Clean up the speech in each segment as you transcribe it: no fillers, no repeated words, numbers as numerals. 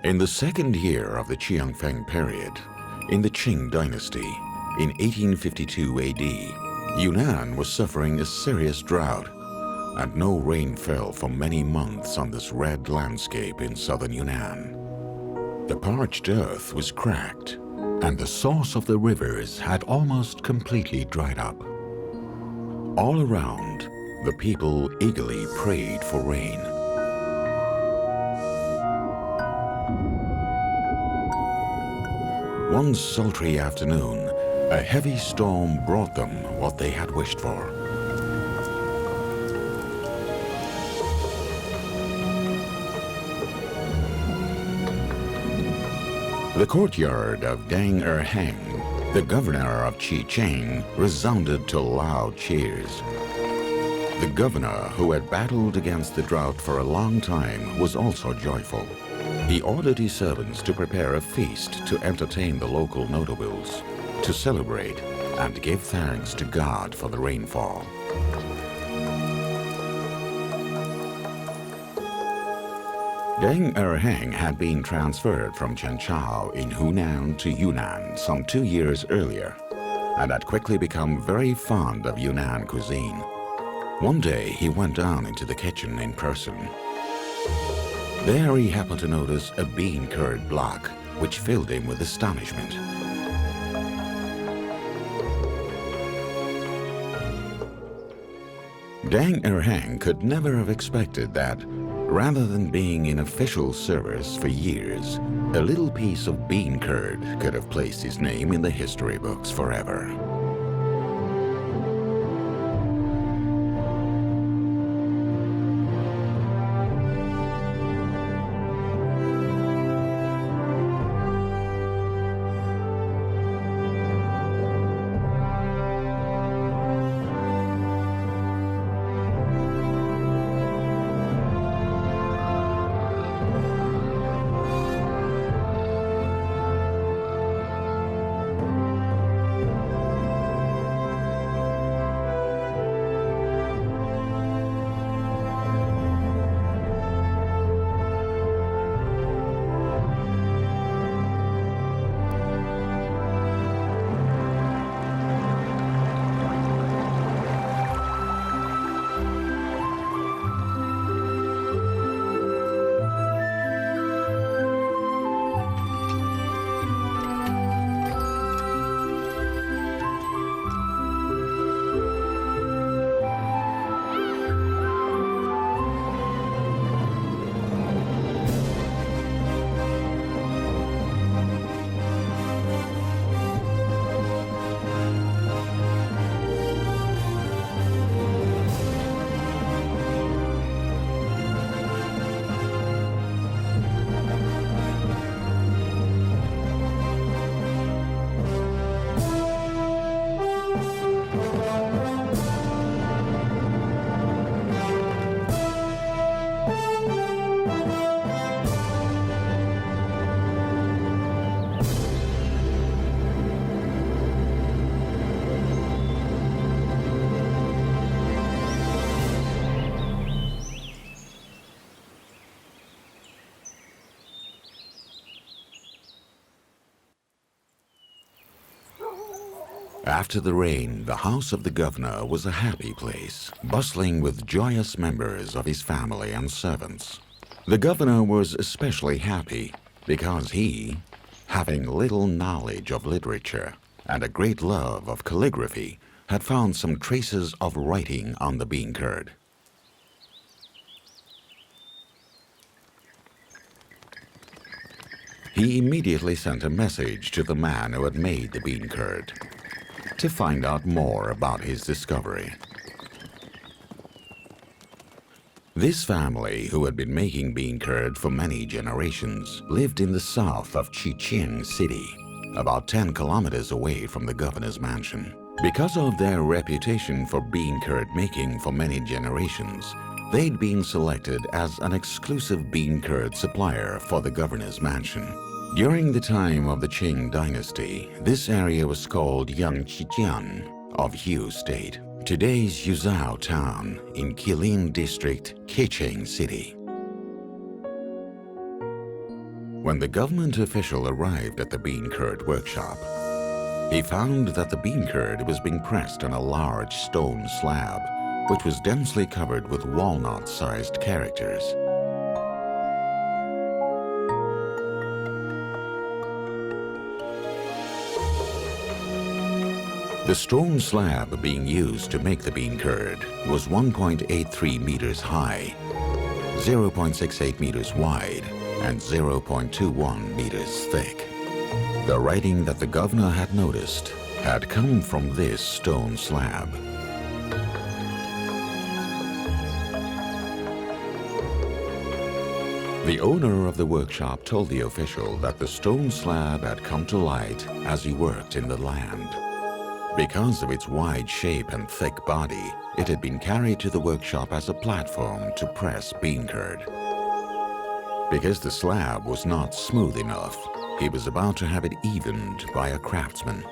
In the second year of the Qianfeng period, in the Qing dynasty, in 1852 AD, Yunnan was suffering a serious drought, and no rain fell for many months on this red landscape in southern Yunnan. The parched earth was cracked, and the source of the rivers had almost completely dried up. All around, the people eagerly prayed for rain. One sultry afternoon, a heavy storm brought them what they had wished for. The courtyard of Deng Erheng, the governor of Qicheng, resounded to loud cheers. The governor, who had battled against the drought for a long time, was also joyful. He ordered his servants to prepare a feast to entertain the local notables, to celebrate and give thanks to God for the rainfall. Deng Erheng had been transferred from Chenchao in Hunan to Yunnan some 2 years earlier, and had quickly become very fond of Yunnan cuisine. One day he went down into the kitchen in person. There he happened to notice a bean curd block, which filled him with astonishment. Deng Erheng could never have expected that, rather than being in official service for years, a little piece of bean curd could have placed his name in the history books forever. After the rain, the house of the governor was a happy place, bustling with joyous members of his family and servants. The governor was especially happy because he, having little knowledge of literature and a great love of calligraphy, had found some traces of writing on the bean curd. He immediately sent a message to the man who had made the bean curd to find out more about his discovery. This family, who had been making bean curd for many generations, lived in the south of Qicheng City, about 10 kilometers away from the governor's mansion. Because of their reputation for bean curd making for many generations, they'd been selected as an exclusive bean curd supplier for the governor's mansion. During the time of the Qing dynasty, this area was called Jiang of Hu State, today's Yuzhou town in Qilin District, Qicheng City. When the government official arrived at the bean curd workshop, he found that the bean curd was being pressed on a large stone slab, which was densely covered with walnut-sized characters. The stone slab being used to make the bean curd was 1.83 meters high, 0.68 meters wide, and 0.21 meters thick. The writing that the governor had noticed had come from this stone slab. The owner of the workshop told the official that the stone slab had come to light as he worked in the land. Because of its wide shape and thick body, it had been carried to the workshop as a platform to press bean curd. Because the slab was not smooth enough, he was about to have it evened by a craftsman.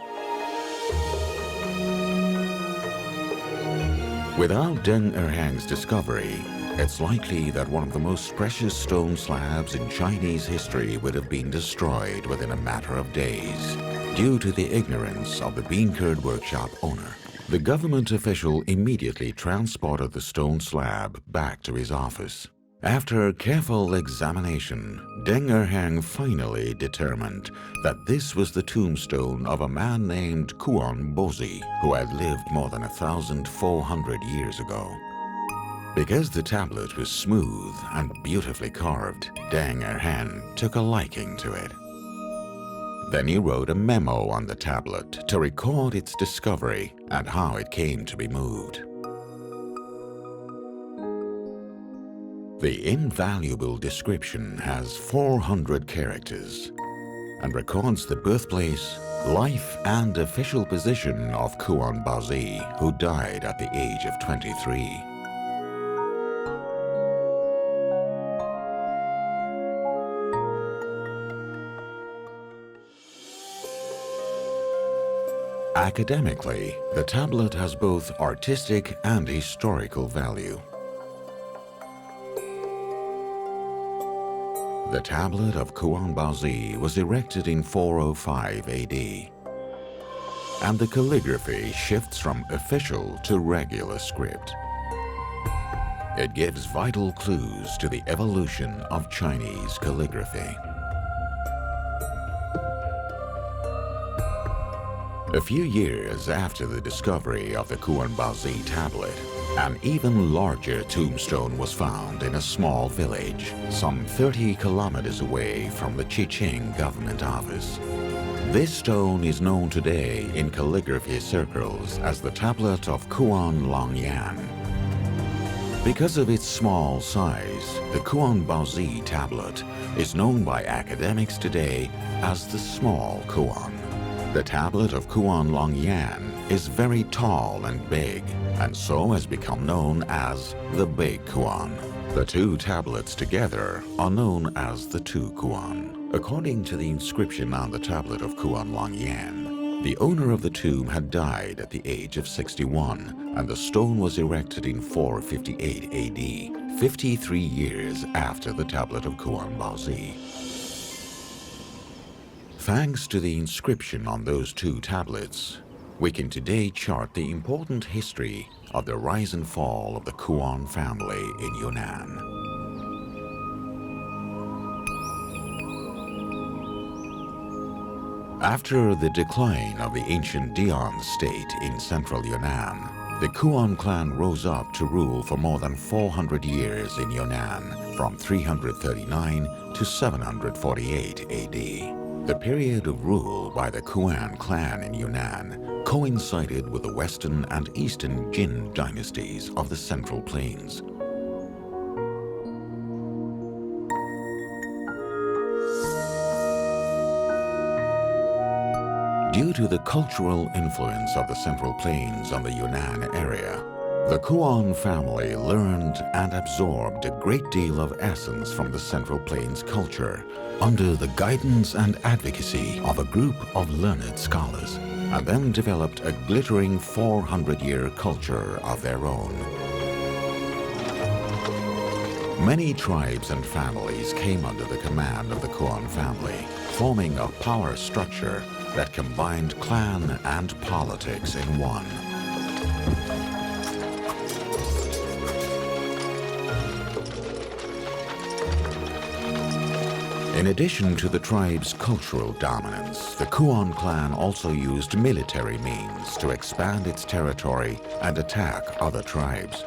Without Deng Erhang's discovery, it's likely that one of the most precious stone slabs in Chinese history would have been destroyed within a matter of days, due to the ignorance of the bean curd workshop owner. The government official immediately transported the stone slab back to his office. After careful examination, Deng Erhang finally determined that this was the tombstone of a man named Kuan Bozi, who had lived more than 1,400 years ago. Because the tablet was smooth and beautifully carved, Deng Erhang took a liking to it. Then he wrote a memo on the tablet to record its discovery and how it came to be moved. The invaluable description has 400 characters and records the birthplace, life, and official position of Kuan Bazi, who died at the age of 23. Academically, the tablet has both artistic and historical value. The tablet of Kuan Bazi was erected in 405 AD, and the calligraphy shifts from official to regular script. It gives vital clues to the evolution of Chinese calligraphy. A few years after the discovery of the Kuan Bazi tablet, an even larger tombstone was found in a small village, some 30 kilometers away from the Chicheng government office. This stone is known today in calligraphy circles as the tablet of Kuan Longyan. Because of its small size, the Kuan Bazi tablet is known by academics today as the Small Kuan. The tablet of Kuan Longyan is very tall and big, and so has become known as the Big Kuan. The two tablets together are known as the Two Kuan. According to the inscription on the tablet of Kuan Longyan, the owner of the tomb had died at the age of 61, and the stone was erected in 458 AD, 53 years after the tablet of Kuan Bazi. Thanks to the inscription on those two tablets, we can today chart the important history of the rise and fall of the Kuan family in Yunnan. After the decline of the ancient Dian state in central Yunnan, the Kuan clan rose up to rule for more than 400 years in Yunnan, from 339 to 748 AD. The period of rule by the Kuan clan in Yunnan coincided with the Western and Eastern Jin dynasties of the Central Plains. Due to the cultural influence of the Central Plains on the Yunnan area, the Kuan family learned and absorbed a great deal of essence from the Central Plains culture under the guidance and advocacy of a group of learned scholars, and then developed a glittering 400-year culture of their own. Many tribes and families came under the command of the Kuan family, forming a power structure that combined clan and politics in one. In addition to the tribe's cultural dominance, the Kuan clan also used military means to expand its territory and attack other tribes.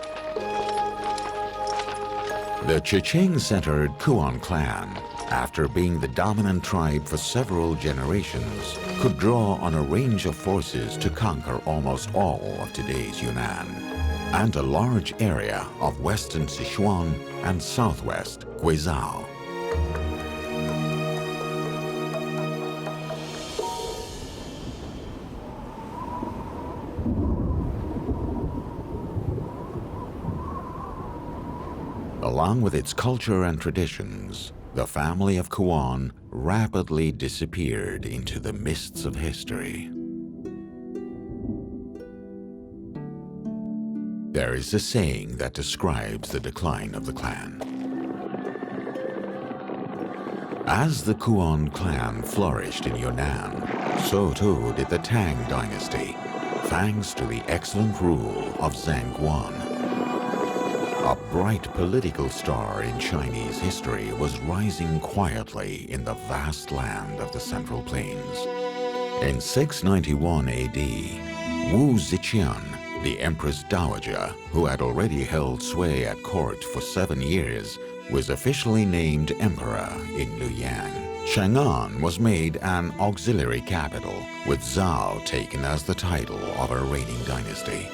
The Chechen-centered Kuan clan, after being the dominant tribe for several generations, could draw on a range of forces to conquer almost all of today's Yunnan and a large area of western Sichuan and southwest Guizhou. Along with its culture and traditions, the family of Kuan rapidly disappeared into the mists of history. There is a saying that describes the decline of the clan. As the Kuan clan flourished in Yunnan, so too did the Tang dynasty, thanks to the excellent rule of Zheng Guan. A bright political star in Chinese history was rising quietly in the vast land of the Central Plains. In 691 AD, Wu Ziqian, the Empress Dowager, who had already held sway at court for 7 years, was officially named emperor in Luoyang. Chang'an was made an auxiliary capital, with Zhao taken as the title of her reigning dynasty.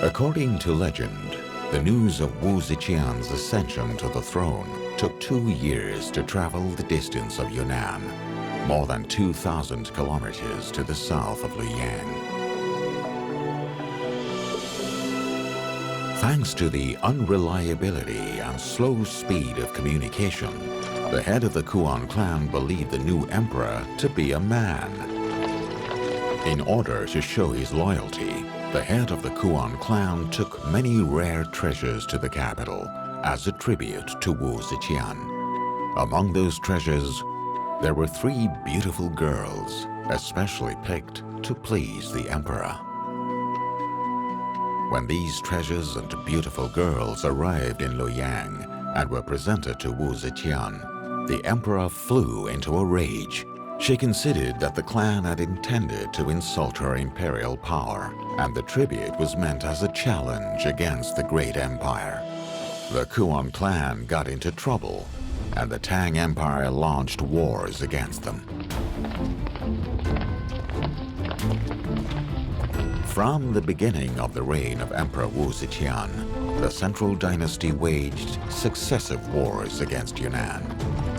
According to legend, the news of Wu Ziqian's ascension to the throne took 2 years to travel the distance of Yunnan, more than 2,000 kilometers to the south of Luoyang. Thanks to the unreliability and slow speed of communication, the head of the Kuan clan believed the new emperor to be a man. In order to show his loyalty, the head of the Kuan clan took many rare treasures to the capital as a tribute to Wu Ziqian. Among those treasures, there were 3 beautiful girls, especially picked to please the emperor. When these treasures and beautiful girls arrived in Luoyang and were presented to Wu Ziqian, the emperor flew into a rage. She considered that the clan had intended to insult her imperial power, and the tribute was meant as a challenge against the great empire. The Kuan clan got into trouble, and the Tang Empire launched wars against them. From the beginning of the reign of Emperor Wu Ziqian, the Central Dynasty waged successive wars against Yunnan.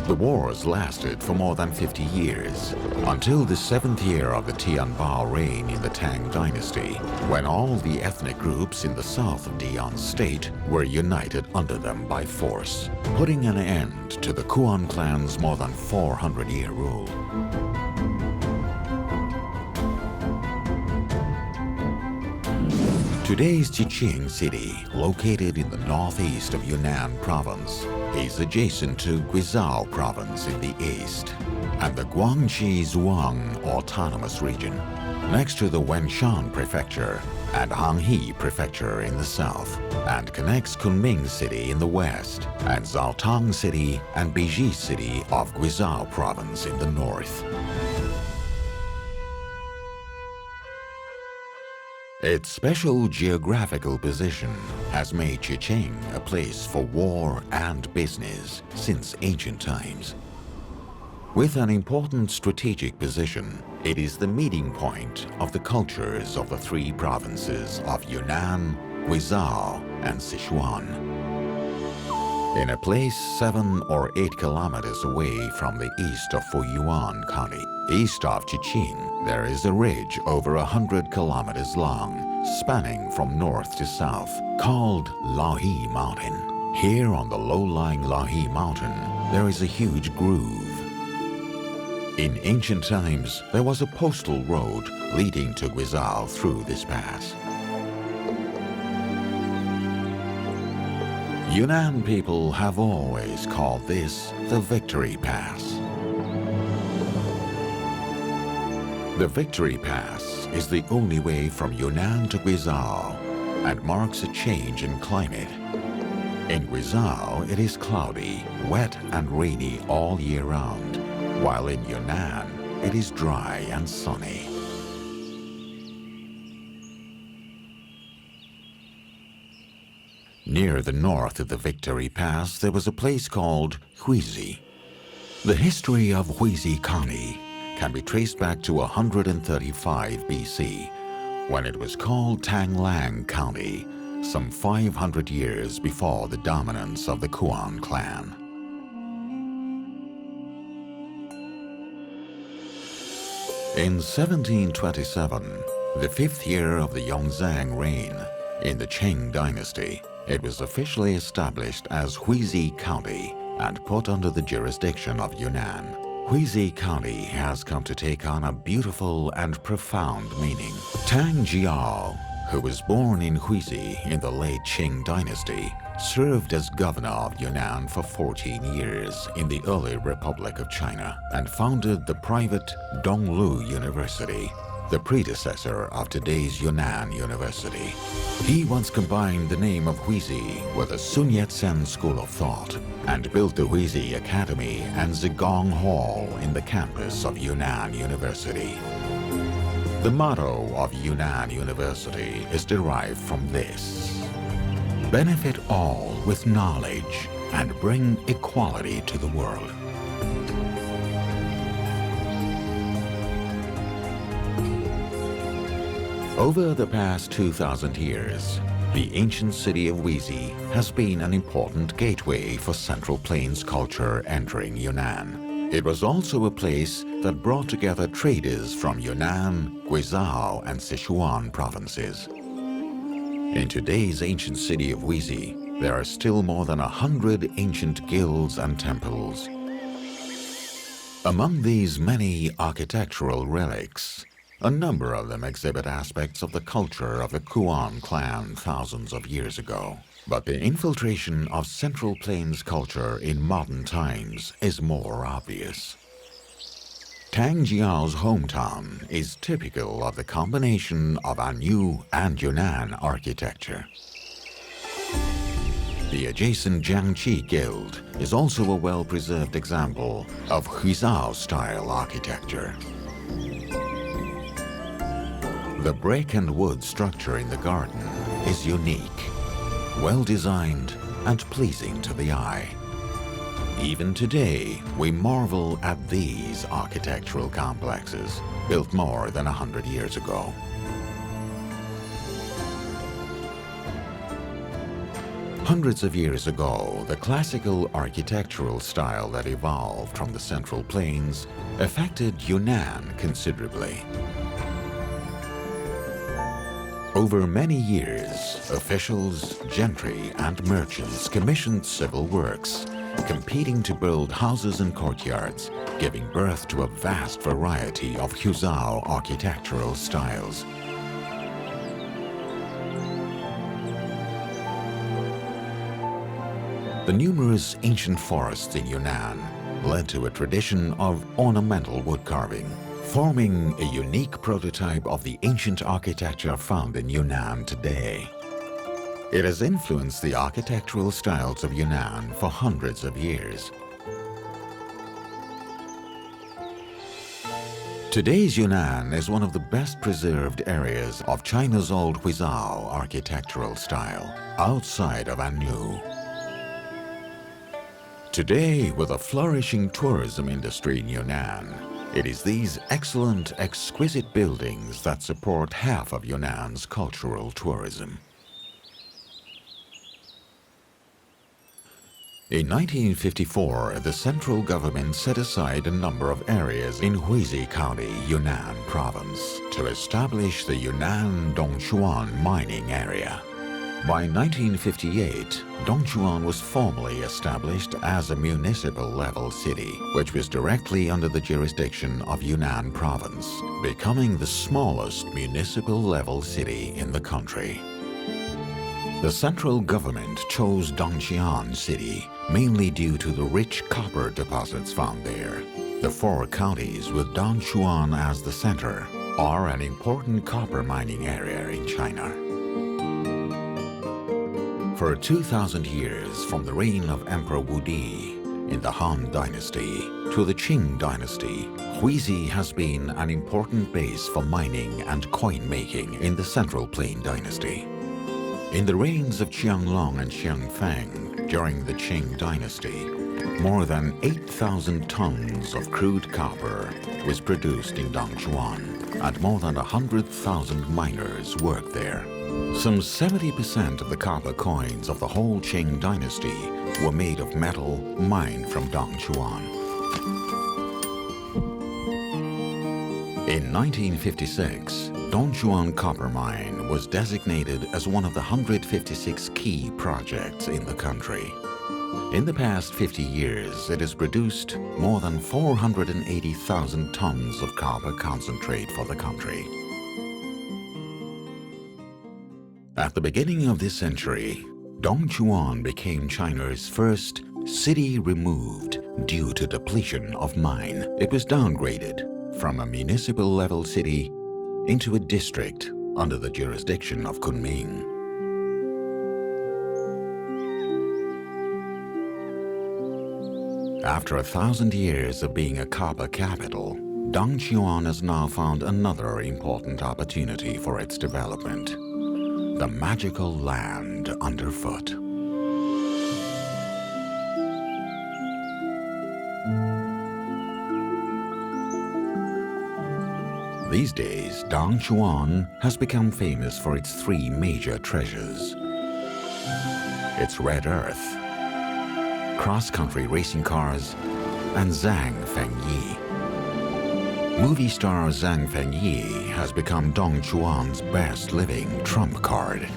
The wars lasted for more than 50 years, until the 7th year of the Tianbao reign in the Tang Dynasty, when all the ethnic groups in the south of Dian State were united under them by force, putting an end to the Kuan clan's more than 400-year rule. Today's Jiang city, located in the northeast of Yunnan province, is adjacent to Guizhou province in the east and the Guangxi Zhuang Autonomous Region, next to the Wenshan Prefecture and Hanghe Prefecture in the south, and connects Kunming City in the west and Zhaotang City and Beji City of Guizhou province in the north. Its special geographical position has made Jiang a place for war and business since ancient times. With an important strategic position, it is the meeting point of the cultures of the 3 provinces of Yunnan, Guizhou, and Sichuan. In a place 7 or 8 kilometers away from the east of Fuyuan County, east of Jiang, there is a ridge over 100 kilometers long, spanning from north to south, called Laohe Mountain. Here on the low-lying Laohe Mountain, there is a huge groove. In ancient times, there was a postal road leading to Guizhou through this pass. Yunnan people have always called this the Victory Pass. The Victory Pass is the only way from Yunnan to Guizhou and marks a change in climate. In Guizhou, it is cloudy, wet and rainy all year round, while in Yunnan, it is dry and sunny. Near the north of the Victory Pass, there was a place called Huizi. The history of Huizi County can be traced back to 135 BC, when it was called Tanglang County, some 500 years before the dominance of the Kuan clan. In 1727, the 5th year of the Yongzheng reign, in the Qing dynasty, it was officially established as Huizi County and put under the jurisdiction of Yunnan. Huizi County has come to take on a beautiful and profound meaning. Tang Jiao, who was born in Huizi in the late Qing dynasty, served as governor of Yunnan for 14 years in the early Republic of China and founded the private Donglu University, the predecessor of today's Yunnan University. He once combined the name of Huizi with the Sun Yat-sen School of Thought and built the Huizi Academy and Zigong Hall in the campus of Yunnan University. The motto of Yunnan University is derived from this: benefit all with knowledge and bring equality to the world. Over the past 2,000 years, the ancient city of Huizi has been an important gateway for Central Plains culture entering Yunnan. It was also a place that brought together traders from Yunnan, Guizhou, and Sichuan provinces. In today's ancient city of Huizi, there are still more than 100 ancient guilds and temples. Among these many architectural relics, a number of them exhibit aspects of the culture of the Kuan clan thousands of years ago. But the infiltration of Central Plains culture in modern times is more obvious. Tang Jiao's hometown is typical of the combination of Anyu and Yunnan architecture. The adjacent Jiangqi Guild is also a well-preserved example of Huizhou-style architecture. The brick and wood structure in the garden is unique, well-designed and pleasing to the eye. Even today, we marvel at these architectural complexes built more than 100 years ago. Hundreds of years ago, the classical architectural style that evolved from the Central Plains affected Yunnan considerably. Over many years, officials, gentry, and merchants commissioned civil works, competing to build houses and courtyards, giving birth to a vast variety of Huizhou architectural styles. The numerous ancient forests in Yunnan led to a tradition of ornamental wood carving, forming a unique prototype of the ancient architecture found in Yunnan today. It has influenced the architectural styles of Yunnan for hundreds of years. Today's Yunnan is one of the best preserved areas of China's old Huizhou architectural style, outside of Anyu. Today, with a flourishing tourism industry in Yunnan, it is these excellent, exquisite buildings that support half of Yunnan's cultural tourism. In 1954, the central government set aside a number of areas in Huizi County, Yunnan Province, to establish the Yunnan Donchuan mining area. By 1958, Donchuan was formally established as a municipal-level city, which was directly under the jurisdiction of Yunnan Province, becoming the smallest municipal-level city in the country. The central government chose Donchuan city mainly due to the rich copper deposits found there. The four counties with Donchuan as the center are an important copper mining area in China. For 2,000 years, from the reign of Emperor Wudi in the Han Dynasty to the Qing Dynasty, Huizi has been an important base for mining and coin-making in the Central Plain Dynasty. In the reigns of Jiang and Xiangfeng during the Qing Dynasty, more than 8,000 tons of crude copper was produced in Donchuan, and more than 100,000 miners worked there. Some 70% of the copper coins of the whole Qing Dynasty were made of metal mined from Donchuan. In 1956, Donchuan Copper Mine was designated as one of the 156 key projects in the country. In the past 50 years, it has produced more than 480,000 tons of copper concentrate for the country. At the beginning of this century, Donchuan became China's first city removed due to depletion of mine. It was downgraded from a municipal-level city into a district under the jurisdiction of Kunming. After 1,000 years of being a copper capital, Donchuan has now found another important opportunity for its development: the magical land underfoot. These days, Donchuan has become famous for its three major treasures: its red earth, cross-country racing cars, and Zhang Fengyi. Movie star Zhang Fengyi has become Donchuan's best living trump card.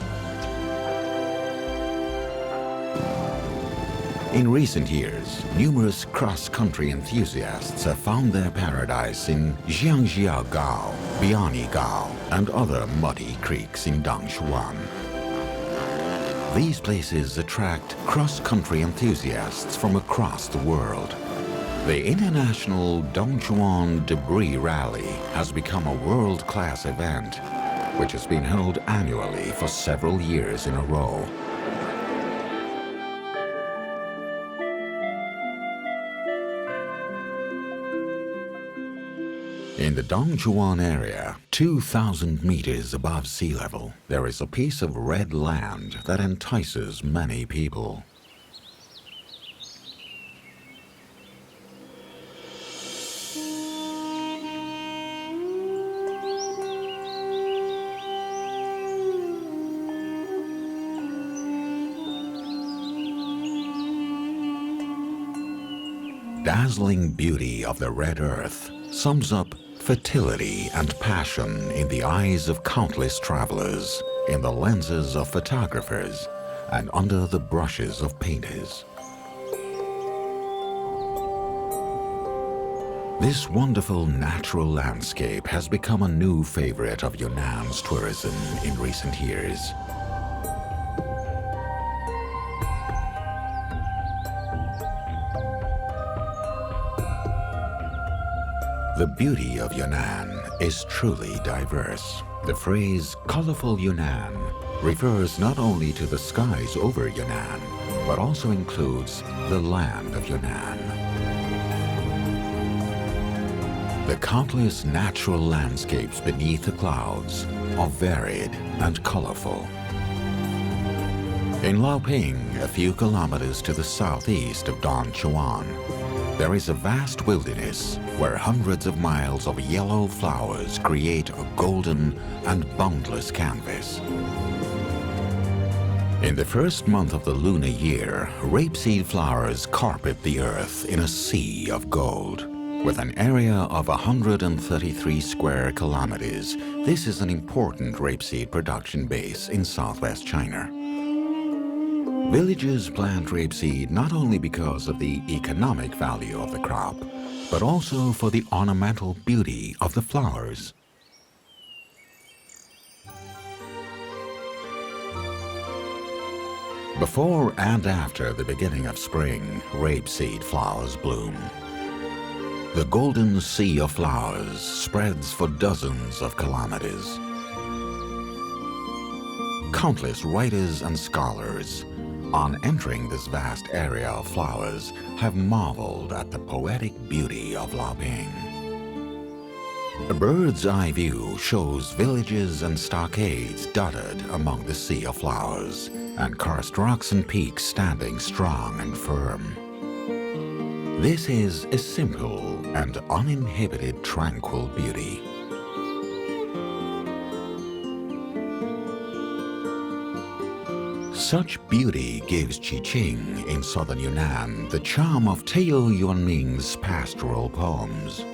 In recent years, numerous cross-country enthusiasts have found their paradise in Jiangjiagao, Bianigao, and other muddy creeks in Donchuan. These places attract cross-country enthusiasts from across the world. The International Donchuan Debris Rally has become a world-class event, which has been held annually for several years in a row. In the Donchuan area, 2,000 meters above sea level, there is a piece of red land that entices many people. Dazzling beauty of the red earth sums up fertility and passion in the eyes of countless travelers, in the lenses of photographers, and under the brushes of painters. This wonderful natural landscape has become a new favorite of Yunnan's tourism in recent years. The beauty of Yunnan is truly diverse. The phrase "colorful Yunnan" refers not only to the skies over Yunnan, but also includes the land of Yunnan. The countless natural landscapes beneath the clouds are varied and colorful. In Laoping, a few kilometers to the southeast of Donchuan, there is a vast wilderness where hundreds of miles of yellow flowers create a golden and boundless canvas. In the first month of the lunar year, rapeseed flowers carpet the earth in a sea of gold. With an area of 133 square kilometers, this is an important rapeseed production base in southwest China. Villagers plant rapeseed not only because of the economic value of the crop, but also for the ornamental beauty of the flowers. Before and after the beginning of spring, rapeseed flowers bloom. The golden sea of flowers spreads for dozens of kilometers. Countless writers and scholars, on entering this vast area of flowers, have marveled at the poetic beauty of Laping. A bird's eye view shows villages and stockades dotted among the sea of flowers, and karst rocks and peaks standing strong and firm. This is a simple and uninhibited tranquil beauty. Such beauty gives Qiqing in southern Yunnan the charm of Teo Yuanming's pastoral poems.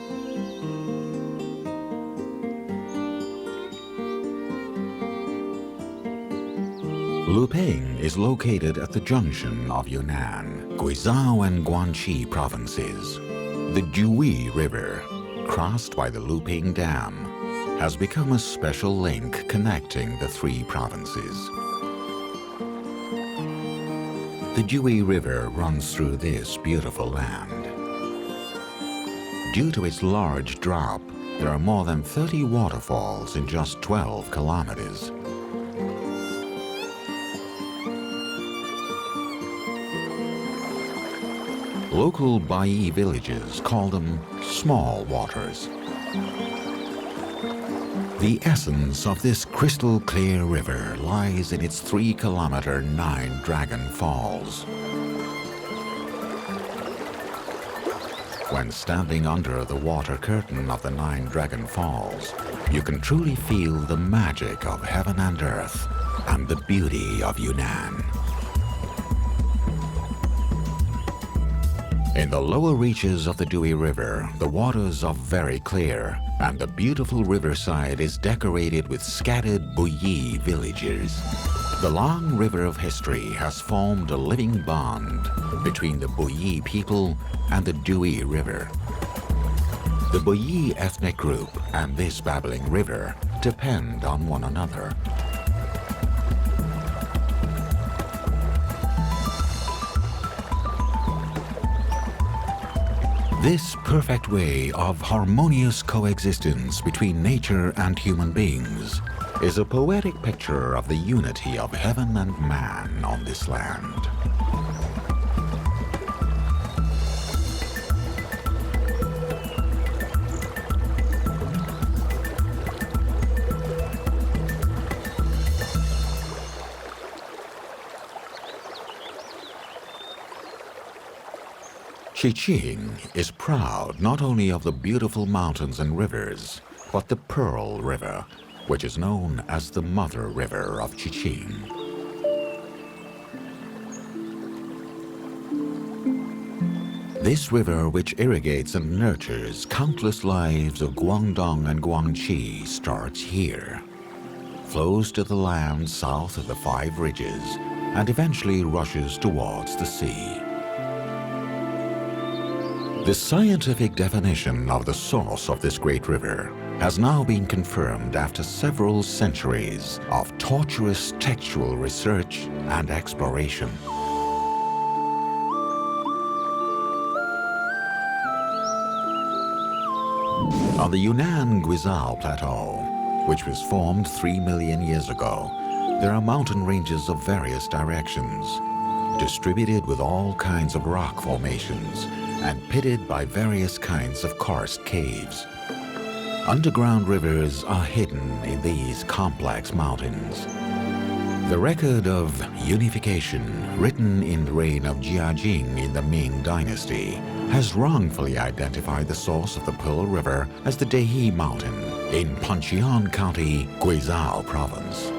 Luping is located at the junction of Yunnan, Guizhou and Guangxi provinces. The Dewey River, crossed by the Luping Dam, has become a special link connecting the three provinces. The Dewey River runs through this beautiful land. Due to its large drop, there are more than 30 waterfalls in just 12 kilometers. Local Bai villages call them small waters. The essence of this crystal-clear river lies in its 3-kilometer Nine Dragon Falls. When standing under the water curtain of the Nine Dragon Falls, you can truly feel the magic of heaven and earth and the beauty of Yunnan. In the lower reaches of the Dewey River, the waters are very clear, and the beautiful riverside is decorated with scattered Buyi villages. The long river of history has formed a living bond between the Buyi people and the Dewey River. The Buyi ethnic group and this babbling river depend on one another. This perfect way of harmonious coexistence between nature and human beings is a poetic picture of the unity of heaven and man on this land. Qiqing is proud not only of the beautiful mountains and rivers, but the Pearl River, which is known as the Mother River of Qiqing. This river, which irrigates and nurtures countless lives of Guangdong and Guangxi, starts here, flows to the land south of the Five Ridges, and eventually rushes towards the sea. The scientific definition of the source of this great river has now been confirmed after several centuries of tortuous textual research and exploration. On the Yunnan Guizhou Plateau, which was formed 3 million years ago, there are mountain ranges of various directions, distributed with all kinds of rock formations and pitted by various kinds of karst caves. Underground rivers are hidden in these complex mountains. The record of unification, written in the reign of Jiang in the Ming Dynasty, has wrongfully identified the source of the Pearl River as the Dehi Mountain in Panjian County, Guizhou Province.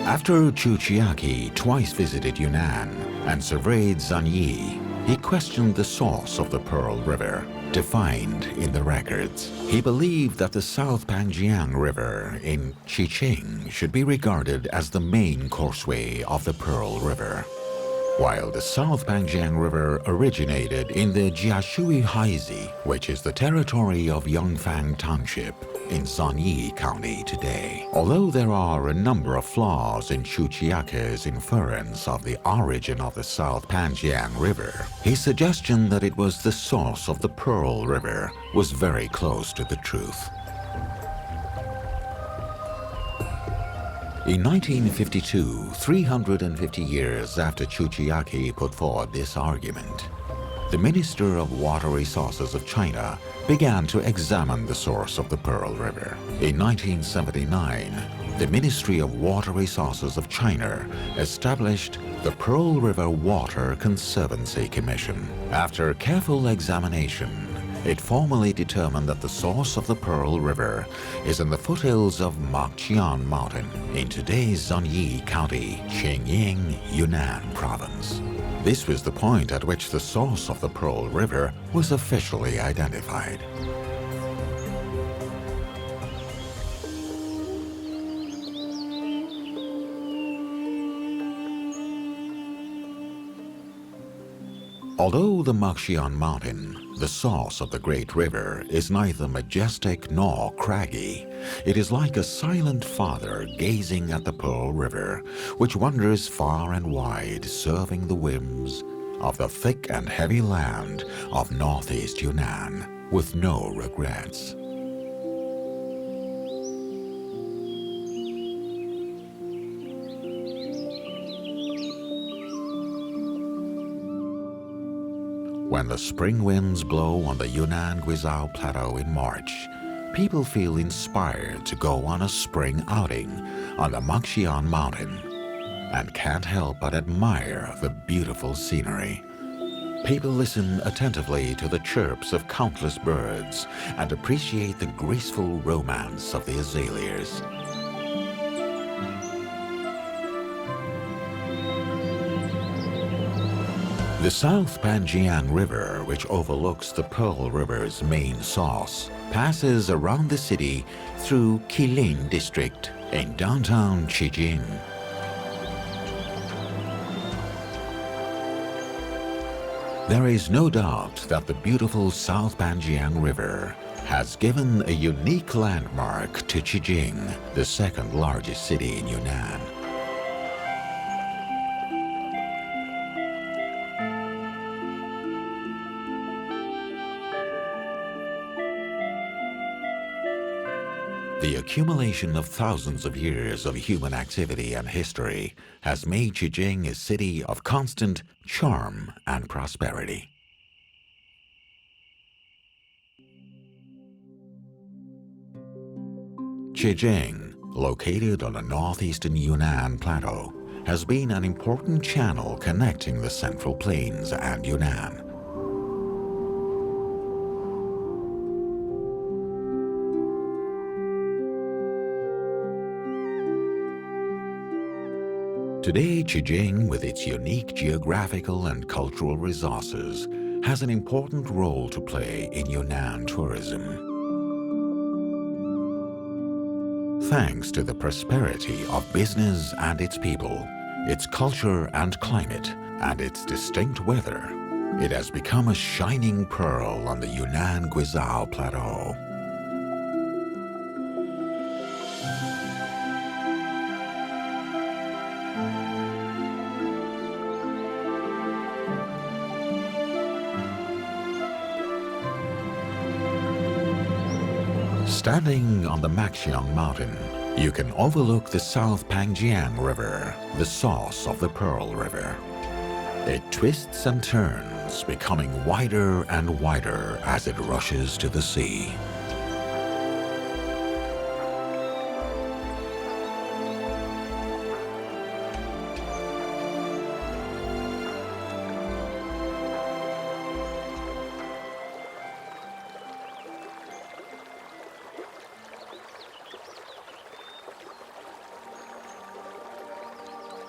After Chu Chiaki twice visited Yunnan and surveyed Zanyi, he questioned the source of the Pearl River, defined in the records. He believed that the South Panjian River in Qiqing should be regarded as the main courseway of the Pearl River. while the South Panjian River originated in the Jiashui Haizi, which is the territory of Yongfang Township in Zanyi County today. Although there are a number of flaws in Chuchiake's inference of the origin of the South Panjian River, his suggestion that it was the source of the Pearl River was very close to the truth. In 1952, 350 years after Chuchiake put forward this argument, the Minister of Water Resources of China began to examine the source of the Pearl River. In 1979, the Ministry of Water Resources of China established the Pearl River Water Conservancy Commission. After careful examination, it formally determined that the source of the Pearl River is in the foothills of Panjian Mountain in today's Zanyi County, Qingying, Yunnan province. This was the point at which the source of the Pearl River was officially identified. Although the Panjian Mountain, the source of the great river, is neither majestic nor craggy, it is like a silent father gazing at the Pearl River, which wanders far and wide, serving the whims of the thick and heavy land of northeast Yunnan with no regrets. When the spring winds blow on the Yunnan Guizhou Plateau in March, people feel inspired to go on a spring outing on the Panjian Mountain and can't help but admire the beautiful scenery. People listen attentively to the chirps of countless birds and appreciate the graceful romance of the azaleas. The South Panjian River, which overlooks the Pearl River's main source, passes around the city through Qilin district in downtown Jiang. There is no doubt that the beautiful South Panjian River has given a unique landmark to Jiang, the second largest city in Yunnan. The accumulation of thousands of years of human activity and history has made Jiang a city of constant charm and prosperity. Jiang, located on the northeastern Yunnan plateau, has been an important channel connecting the Central Plains and Yunnan. Today, Jiang, with its unique geographical and cultural resources, has an important role to play in Yunnan tourism. Thanks to the prosperity of business and its people, its culture and climate, and its distinct weather, it has become a shining pearl on the Yunnan Guizhou Plateau. Standing on the Panjian Mountain, you can overlook the South Panjian River, the source of the Pearl River. It twists and turns, becoming wider and wider as it rushes to the sea.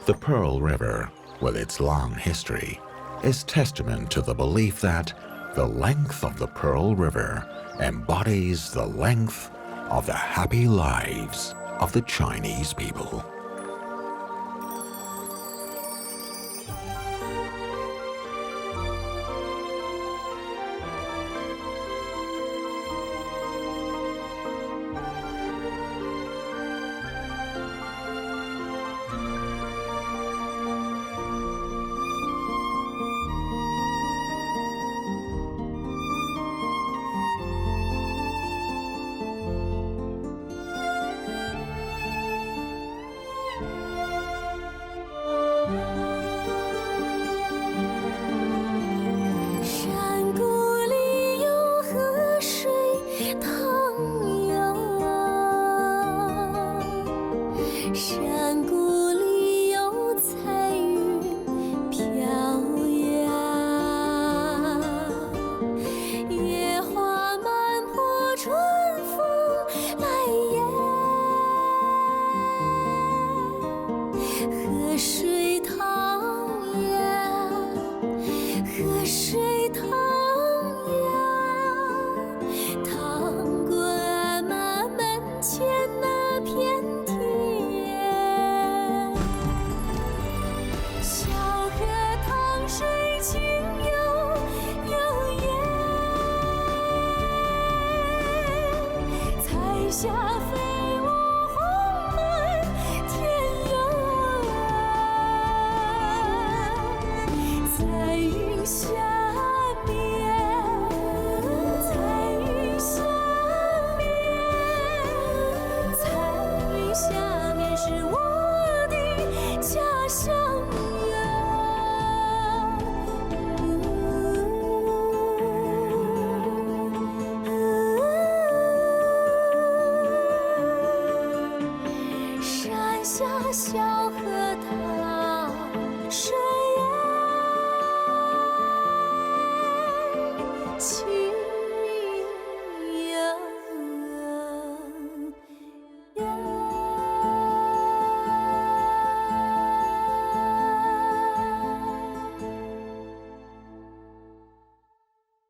The Pearl River, with its long history, is testament to the belief that the length of the Pearl River embodies the length of the happy lives of the Chinese people. 下飞舞红满天涯，在云下面，在云下面，在云下面是我的家乡呀。山下小河滩，